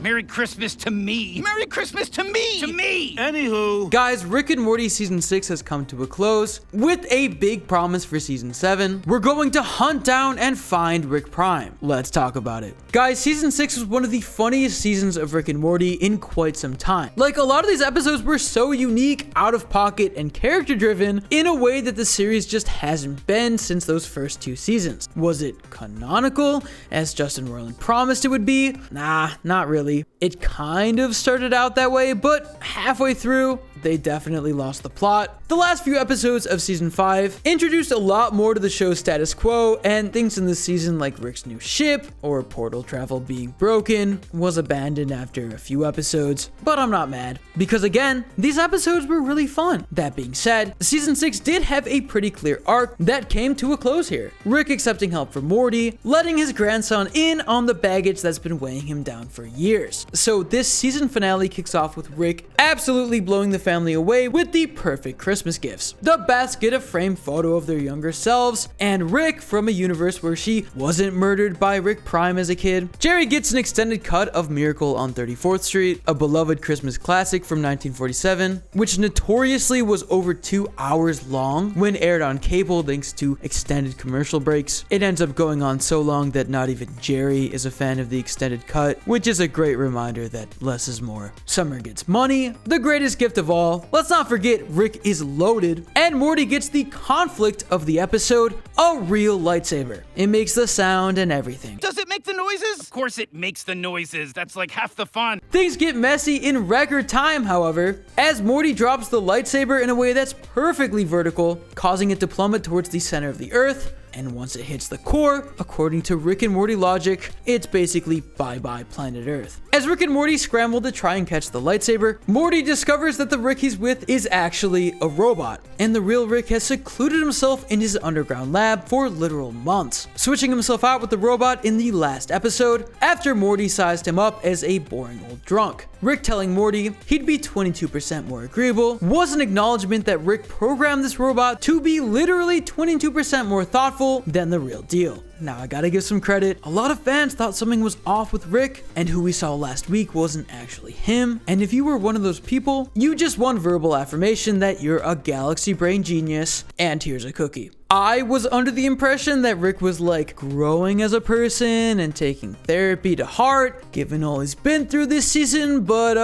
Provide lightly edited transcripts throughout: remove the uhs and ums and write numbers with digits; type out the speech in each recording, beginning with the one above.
Merry Christmas to me. Merry Christmas to me. To me. Anywho. Guys, Rick and Morty Season 6 has come to a close with a big promise for Season 7. We're going to hunt down and find Rick Prime. Let's talk about it. Guys, Season 6 was one of the funniest seasons of Rick and Morty in quite some time. Like, a lot of these episodes were so unique, out of pocket, and character driven in a way that the series just hasn't been since those first 2 seasons. Was it canonical, as Justin Roiland promised it would be? Nah, not really. It kind of started out that way, but halfway through, they definitely lost the plot. The last few episodes of Season 5 introduced a lot more to the show's status quo, and things in this season like Rick's new ship or portal travel being broken was abandoned after a few episodes, but I'm not mad, because again, these episodes were really fun. That being said, Season 6 did have a pretty clear arc that came to a close here. Rick accepting help from Morty, letting his grandson in on the baggage that's been weighing him down for years. So this season finale kicks off with Rick absolutely blowing the family away with the perfect Christmas gifts. The Beths get a framed photo of their younger selves, and Rick from a universe where she wasn't murdered by Rick Prime as a kid. Jerry gets an extended cut of Miracle on 34th Street, a beloved Christmas classic from 1947, which notoriously was over 2 hours long when aired on cable thanks to extended commercial breaks. It ends up going on so long that not even Jerry is a fan of the extended cut, which is a great reminder that less is more. Summer gets money, the greatest gift of all. Let's not forget Rick is loaded, and Morty gets the conflict of the episode, a real lightsaber. It makes the sound and everything. Does it make the noises? Of course it makes the noises. That's like half the fun. Things get messy in record time, however, as Morty drops the lightsaber in a way that's perfectly vertical, causing it to plummet towards the center of the earth. And once it hits the core, according to Rick and Morty logic, it's basically bye-bye planet Earth. As Rick and Morty scramble to try and catch the lightsaber, Morty discovers that the Rick he's with is actually a robot, and the real Rick has secluded himself in his underground lab for literal months, switching himself out with the robot in the last episode after Morty sized him up as a boring old drunk. Rick telling Morty he'd be 22% more agreeable was an acknowledgement that Rick programmed this robot to be literally 22% more thoughtful than the real deal. Now I gotta give some credit. A lot of fans thought something was off with Rick, and who we saw last week wasn't actually him. And if you were one of those people, you just won verbal affirmation that you're a galaxy brain genius, and here's a cookie. I was under the impression that Rick was like growing as a person and taking therapy to heart, given all he's been through this season, but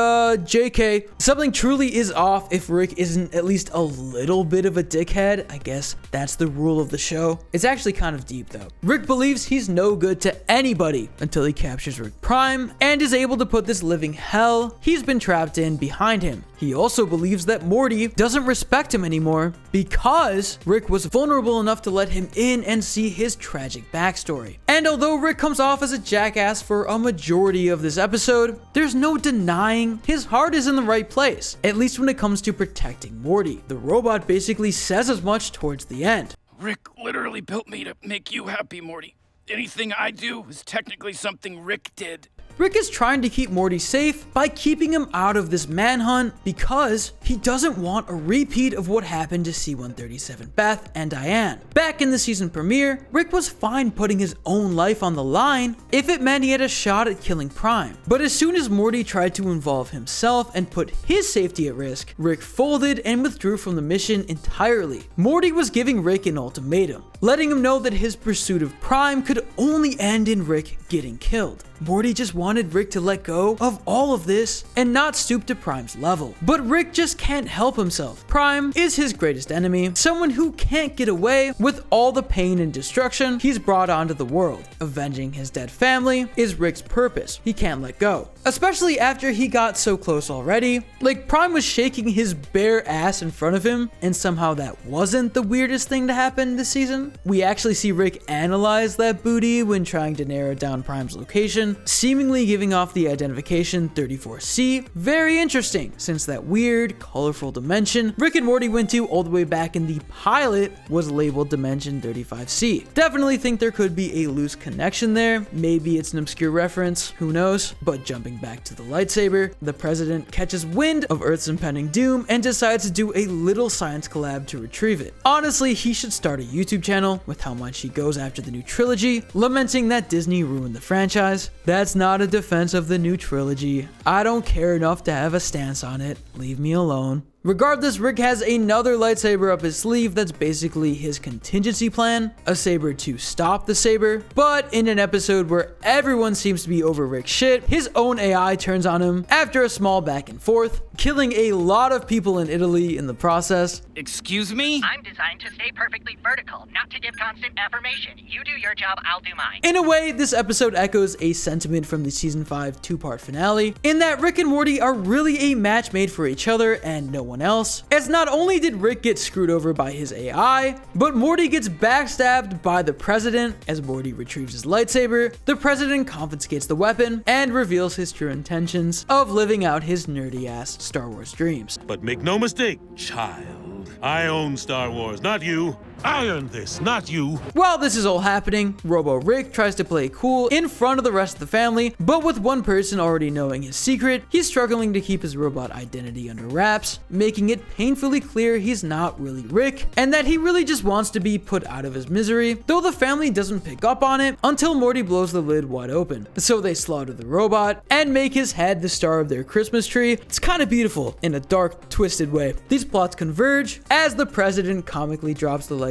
JK, something truly is off if Rick isn't at least a little bit of a dickhead. I guess that's the rule of the show. It's actually kind of deep though. Rick believes he's no good to anybody until he captures Rick Prime and is able to put this living hell he's been trapped in behind him. He also believes that Morty doesn't respect him anymore because Rick was vulnerable enough to let him in and see his tragic backstory. And although Rick comes off as a jackass for a majority of this episode, there's no denying his heart is in the right place, at least when it comes to protecting Morty. The robot basically says as much towards the end. Rick literally built me to make you happy, Morty. Anything I do is technically something Rick did. Rick is trying to keep Morty safe by keeping him out of this manhunt because he doesn't want a repeat of what happened to C-137 Beth and Diane. Back in the season premiere, Rick was fine putting his own life on the line if it meant he had a shot at killing Prime. But as soon as Morty tried to involve himself and put his safety at risk, Rick folded and withdrew from the mission entirely. Morty was giving Rick an ultimatum, letting him know that his pursuit of Prime could only end in Rick getting killed. Morty just wanted Rick to let go of all of this and not stoop to Prime's level. But Rick just can't help himself. Prime is his greatest enemy, someone who can't get away with all the pain and destruction he's brought onto the world. Avenging his dead family is Rick's purpose. He can't let go, especially after he got so close already. Like, Prime was shaking his bare ass in front of him, and somehow that wasn't the weirdest thing to happen this season. We actually see Rick analyze that booty when trying to narrow down Prime's location, seemingly giving off the identification 34C. Very interesting, since that weird, colorful dimension Rick and Morty went to all the way back in the pilot was labeled Dimension 35C. Definitely think there could be a loose connection there. Maybe it's an obscure reference, who knows? But jumping back to the lightsaber, the president catches wind of Earth's impending doom and decides to do a little science collab to retrieve it. Honestly, he should start a YouTube channel with how much he goes after the new trilogy, lamenting that Disney ruined the franchise. That's not a defense of the new trilogy. I don't care enough to have a stance on it. Leave me alone. Regardless, Rick has another lightsaber up his sleeve that's basically his contingency plan, a saber to stop the saber. But in an episode where everyone seems to be over Rick's shit, his own AI turns on him after a small back and forth, killing a lot of people in Italy in the process. Excuse me? I'm designed to stay perfectly vertical, not to give constant affirmation. You do your job, I'll do mine. In a way, this episode echoes a sentiment from the season 5 two-part finale, in that Rick and Morty are really a match made for each other and no one else, as not only did Rick get screwed over by his AI, but Morty gets backstabbed by the president. As Morty retrieves his lightsaber, the president confiscates the weapon and reveals his true intentions of living out his nerdy-ass Star Wars dreams. But make no mistake, child, I own Star Wars, not you. I earned this, not you. While this is all happening, Robo Rick tries to play cool in front of the rest of the family, but with one person already knowing his secret, he's struggling to keep his robot identity under wraps, making it painfully clear he's not really Rick, and that he really just wants to be put out of his misery, though the family doesn't pick up on it until Morty blows the lid wide open. So they slaughter the robot and make his head the star of their Christmas tree. It's kind of beautiful in a dark, twisted way. These plots converge as the president comically drops the lightsaber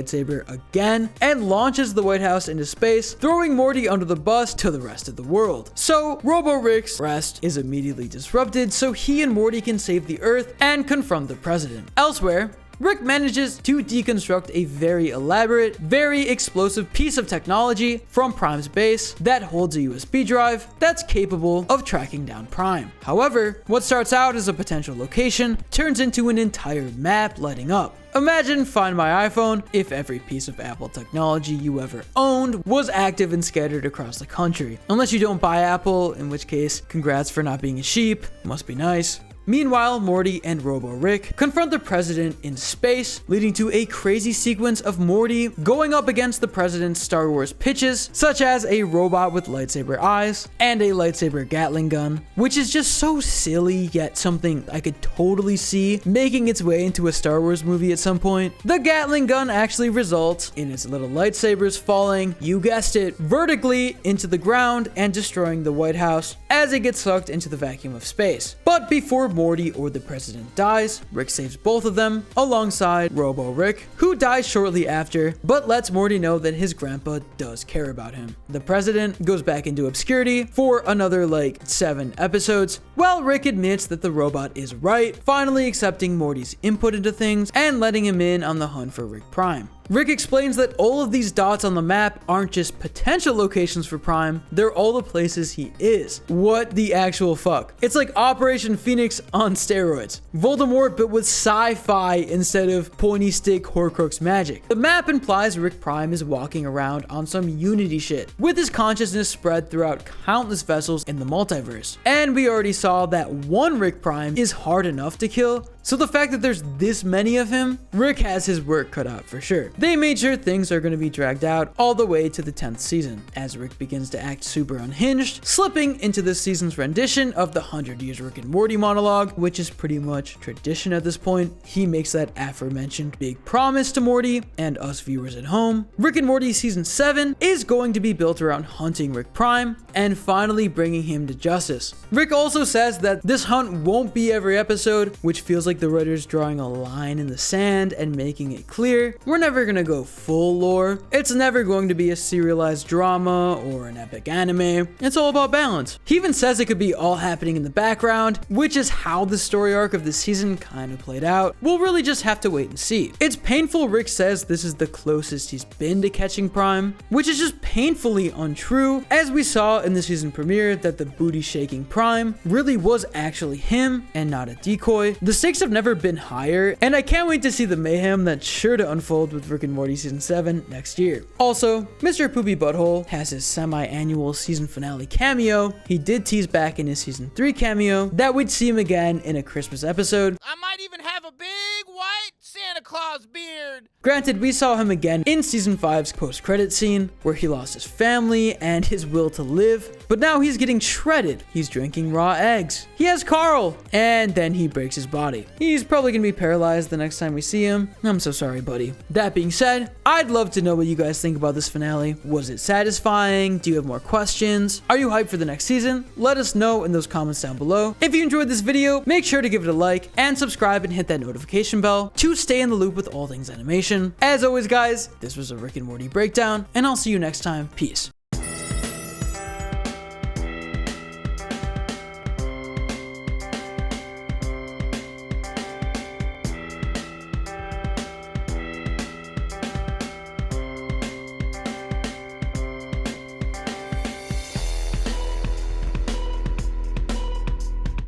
again and launches the White House into space, throwing Morty under the bus to the rest of the world. So Robo Rick's rest is immediately disrupted so he and Morty can save the Earth and confront the president. Elsewhere, Rick manages to deconstruct a very elaborate, very explosive piece of technology from Prime's base that holds a USB drive that's capable of tracking down Prime. However, what starts out as a potential location turns into an entire map lighting up. Imagine Find My iPhone if every piece of Apple technology you ever owned was active and scattered across the country. Unless you don't buy Apple, in which case, congrats for not being a sheep, must be nice. Meanwhile, Morty and Robo Rick confront the president in space, leading to a crazy sequence of Morty going up against the president's Star Wars pitches, such as a robot with lightsaber eyes and a lightsaber Gatling gun, which is just so silly, yet something I could totally see making its way into a Star Wars movie at some point. The Gatling gun actually results in its little lightsabers falling, you guessed it, vertically into the ground and destroying the White House as it gets sucked into the vacuum of space. But before Morty or the president dies, Rick saves both of them alongside Robo Rick, who dies shortly after, but lets Morty know that his grandpa does care about him. The president goes back into obscurity for another 7 episodes, while Rick admits that the robot is right, finally accepting Morty's input into things and letting him in on the hunt for Rick Prime. Rick explains that all of these dots on the map aren't just potential locations for Prime, they're all the places he is. What the actual fuck? It's like Operation Phoenix on steroids. Voldemort, but with sci-fi instead of pointy stick Horcrux magic. The map implies Rick Prime is walking around on some Unity shit, with his consciousness spread throughout countless vessels in the multiverse. And we already saw that one Rick Prime is hard enough to kill, so the fact that there's this many of him, Rick has his work cut out for sure. They made sure things are going to be dragged out all the way to the 10th season, as Rick begins to act super unhinged, slipping into this season's rendition of the 100 Years Rick and Morty monologue, which is pretty much tradition at this point. He makes that aforementioned big promise to Morty and us viewers at home. Rick and Morty season 7 is going to be built around hunting Rick Prime and finally bringing him to justice. Rick also says that this hunt won't be every episode, which feels like the writers drawing a line in the sand and making it clear we're never gonna go full lore. It's never going to be a serialized drama or an epic anime. It's all about balance. He even says it could be all happening in the background, which is how the story arc of this season kind of played out. We'll really just have to wait and see. It's painful Rick says this is the closest he's been to catching Prime, which is just painfully untrue, as we saw in the season premiere that the booty shaking Prime really was actually him and not a decoy. The stakes have never been higher, and I can't wait to see the mayhem that's sure to unfold with Rick and Morty season 7 next year. Also, Mr. Poopy Butthole has his semi-annual season finale cameo. He did tease back in his season 3 cameo that we'd see him again in a Christmas episode. I might even have a big white Santa Santa Claus beard. Granted, we saw him again in season 5's post-credit scene, where he lost his family and his will to live, but now he's getting shredded. He's drinking raw eggs. He has Carl, and then he breaks his body. He's probably gonna be paralyzed the next time we see him. I'm so sorry, buddy. That being said, I'd love to know what you guys think about this finale. Was it satisfying? Do you have more questions? Are you hyped for the next season? Let us know in those comments down below. If you enjoyed this video, make sure to give it a like and subscribe and hit that notification bell to stay in the loop with all things animation. As always, guys, this was a Rick and Morty breakdown, and I'll see you next time. Peace.